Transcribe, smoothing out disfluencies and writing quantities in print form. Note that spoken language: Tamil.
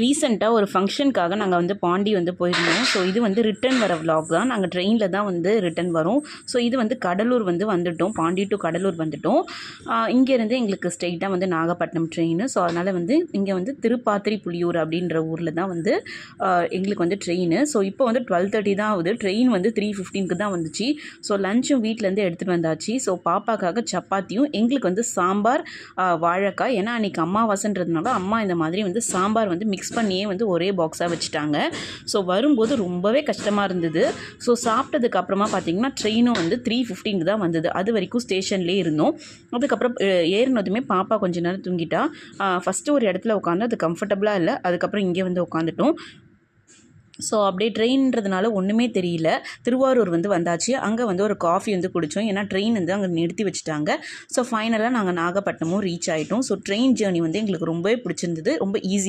ரீசெண்டாக ஒரு ஃபங்க்ஷனுக்காக நாங்கள் வந்து பாண்டி வந்து போயிருந்தோம். ஸோ இது வந்து ரிட்டன் வர விலாக் தான். நாங்கள் ட்ரெயினில் தான் வந்து ரிட்டன் வரோம். ஸோ இது வந்து கடலூர் வந்து வந்துவிட்டோம். பாண்டி டு கடலூர் வந்துவிட்டோம். இங்கேருந்து எங்களுக்கு ஸ்ட்ரெயிட்டாக வந்து நாகப்பட்டினம் ட்ரெயின். ஸோ அதனால் வந்து இங்கே வந்து திருப்பாத்திரி புலியூர் அப்படின்ற ஊரில் தான் வந்து எங்களுக்கு வந்து ட்ரெயின். ஸோ இப்போ வந்து 12:30 தான் ஆகுது. ட்ரெயின் வந்து 3:15க்கு தான் வந்துச்சு. ஸோ லஞ்சும் வீட்டிலேருந்து எடுத்துகிட்டு வந்தாச்சு. ஸோ பாப்பாக்காக சப்பாத்தியும் எங்களுக்கு வந்து சாம்பார் வாழைக்காய். ஏன்னா அன்றைக்கி அம்மாவாசைன்றதுனால அம்மா இந்த மாதிரி வந்து சாம்பார் வந்து மிக்ஸ் பண்ணியே வந்து ஒரே பாக்ஸாக வச்சுட்டாங்க. ஸோ வரும்போது ரொம்பவே கஷ்டமாக இருந்தது. ஸோ சாப்பிட்டதுக்கு அப்புறமா பார்த்திங்கன்னா ட்ரெயினும் வந்து 3:15 தான் வந்தது. அது வரைக்கும் ஸ்டேஷன்லேயே இருந்தோம். அதுக்கப்புறம் ஏறினதுமே பாப்பா கொஞ்ச நேரம் தூங்கிட்டா. ஃபஸ்ட்டு ஒரு இடத்துல உட்காந்து அது கம்ஃபர்டபுளாக இல்லை. அதுக்கப்புறம் இங்கே வந்து உட்காந்துட்டோம். ஸோ அப்படியே ட்ரெயின்றதுனால ஒன்றுமே தெரியல. திருவாரூர் வந்து வந்தாச்சு. அங்கே வந்து ஒரு காஃபி வந்து குடித்தோம். ஏன்னா ட்ரெயின் வந்து அங்கே நிறுத்தி வச்சுட்டாங்க. ஸோ ஃபைனலாக நாங்கள் நாகப்பட்டினமும் ரீச் ஆகிட்டோம். ஸோ ட்ரெயின் ஜேர்னி வந்து எங்களுக்கு ரொம்பவே பிடிச்சிருந்தது. ரொம்ப ஈஸி.